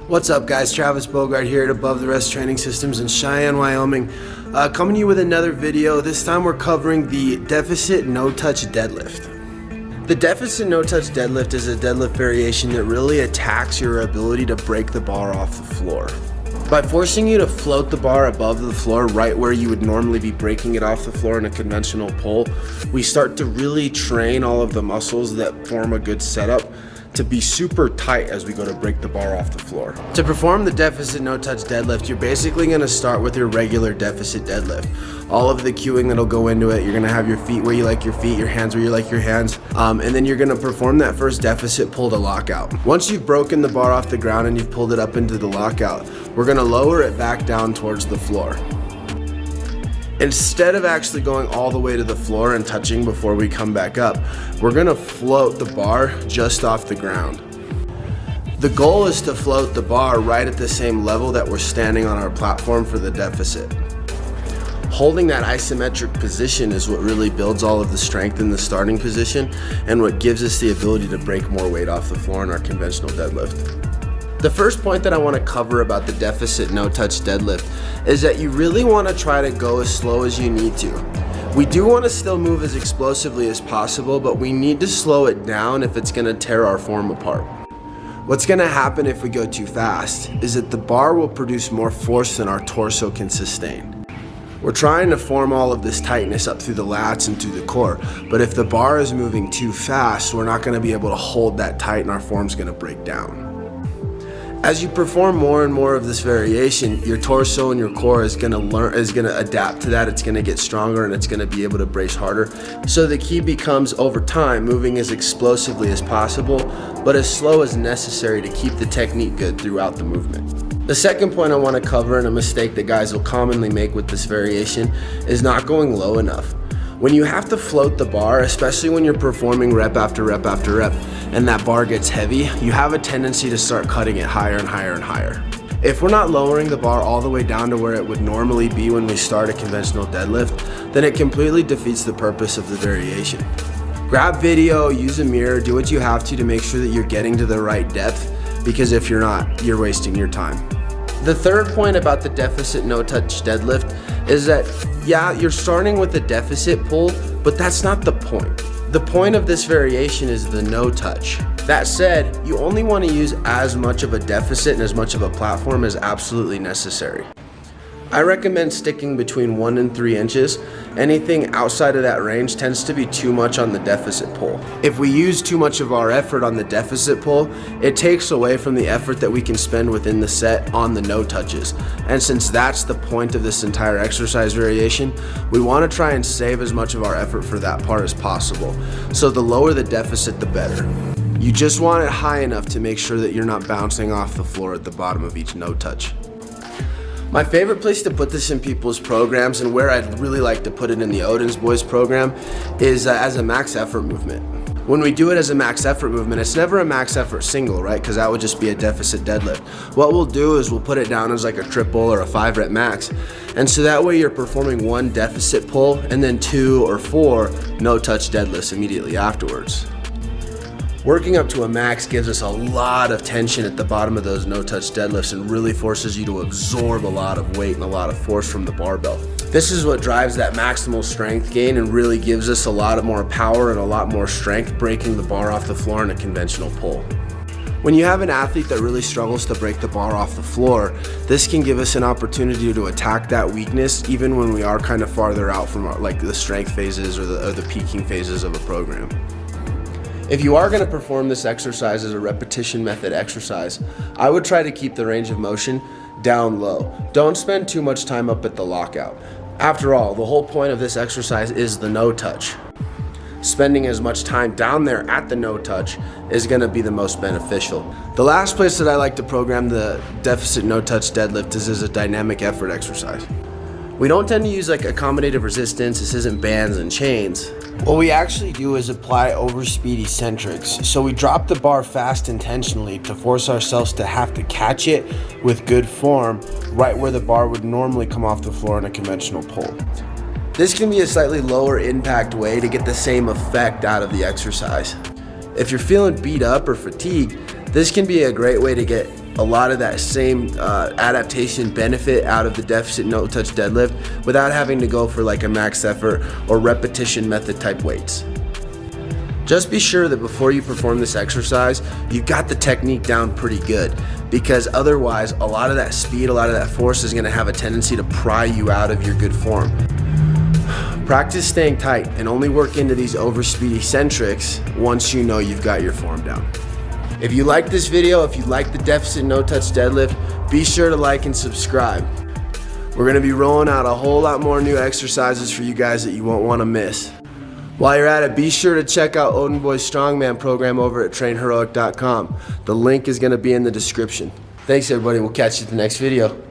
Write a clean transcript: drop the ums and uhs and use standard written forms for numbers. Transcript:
What's up guys, Travis Bogart here at Above the Rest Training Systems in Cheyenne, Wyoming. Coming to you with another video. This time we're covering the deficit no-touch deadlift. The deficit no-touch deadlift is a deadlift variation that really attacks your ability to break the bar off the floor. By forcing you to float the bar above the floor right where you would normally be breaking it off the floor in a conventional pull, we start to really train all of the muscles that form a good setup to be super tight as we go to break the bar off the floor. To perform the deficit no-touch deadlift, you're basically gonna start with your regular deficit deadlift. All of the cueing that'll go into it, you're gonna have your feet where you like your feet, your hands where you like your hands, and then you're gonna perform that first deficit pull to lockout. Once you've broken the bar off the ground and you've pulled it up into the lockout, we're gonna lower it back down towards the floor. Instead of actually going all the way to the floor and touching before we come back up, we're gonna float the bar just off the ground. The goal is to float the bar right at the same level that we're standing on our platform for the deficit. Holding that isometric position is what really builds all of the strength in the starting position and what gives us the ability to break more weight off the floor in our conventional deadlift. The first point that I want to cover about the deficit no-touch deadlift is that you really want to try to go as slow as you need to. We do want to still move as explosively as possible, but we need to slow it down if it's going to tear our form apart. What's going to happen if we go too fast is that the bar will produce more force than our torso can sustain. We're trying to form all of this tightness up through the lats and through the core, but if the bar is moving too fast, we're not going to be able to hold that tight and our form's going to break down. As you perform more and more of this variation, your torso and your core is gonna adapt to that. It's gonna get stronger and it's gonna be able to brace harder. So the key becomes, over time, moving as explosively as possible, but as slow as necessary to keep the technique good throughout the movement. The second point I want to cover, and a mistake that guys will commonly make with this variation, is not going low enough. When you have to float the bar, especially when you're performing rep after rep after rep, and that bar gets heavy, you have a tendency to start cutting it higher and higher and higher. If we're not lowering the bar all the way down to where it would normally be when we start a conventional deadlift, then it completely defeats the purpose of the variation. Grab video, use a mirror, do what you have to make sure that you're getting to the right depth, because if you're not, you're wasting your time. The third point about the deficit no-touch deadlift is that, yeah, you're starting with a deficit pull, but that's not the point. The point of this variation is the no-touch. That said, you only want to use as much of a deficit and as much of a platform as absolutely necessary. I recommend sticking between 1 and 3 inches. Anything outside of that range tends to be too much on the deficit pull. If we use too much of our effort on the deficit pull, it takes away from the effort that we can spend within the set on the no touches. And since that's the point of this entire exercise variation, we want to try and save as much of our effort for that part as possible. So the lower the deficit, the better. You just want it high enough to make sure that you're not bouncing off the floor at the bottom of each no touch. My favorite place to put this in people's programs, and where I'd really like to put it in the Odin's Boys program, is as a max effort movement. When we do it as a max effort movement, it's never a max effort single, right? Because that would just be a deficit deadlift. What we'll do is we'll put it down as like a triple or a 5 rep max. And so that way you're performing 1 deficit pull and then 2 or 4 no touch deadlifts immediately afterwards. Working up to a max gives us a lot of tension at the bottom of those no-touch deadlifts and really forces you to absorb a lot of weight and a lot of force from the barbell. This is what drives that maximal strength gain and really gives us a lot more power and a lot more strength breaking the bar off the floor in a conventional pull. When you have an athlete that really struggles to break the bar off the floor, this can give us an opportunity to attack that weakness even when we are kind of farther out from like the strength phases or the peaking phases of a program. If you are going to perform this exercise as a repetition method exercise, I would try to keep the range of motion down low. Don't spend too much time up at the lockout. After all, the whole point of this exercise is the no touch. Spending as much time down there at the no touch is going to be the most beneficial. The last place that I like to program the deficit no touch deadlift is as a dynamic effort exercise. We don't tend to use like accommodative resistance. This isn't bands and chains. What we actually do is apply overspeed eccentrics. So we drop the bar fast intentionally to force ourselves to have to catch it with good form right where the bar would normally come off the floor in a conventional pull. This can be a slightly lower impact way to get the same effect out of the exercise. If you're feeling beat up or fatigued, this can be a great way to get a lot of that same adaptation benefit out of the deficit no touch deadlift without having to go for like a max effort or repetition method type weights. Just be sure that before you perform this exercise, you've got the technique down pretty good, because otherwise a lot of that speed, a lot of that force is gonna have a tendency to pry you out of your good form. Practice staying tight and only work into these overspeed eccentrics once you know you've got your form down. If you like this video, if you like the deficit no touch deadlift, be sure to like and subscribe. We're gonna be rolling out a whole lot more new exercises for you guys that you won't wanna miss. While you're at it, be sure to check out Odin Boy's Strongman program over at trainheroic.com. The link is gonna be in the description. Thanks everybody, we'll catch you at the next video.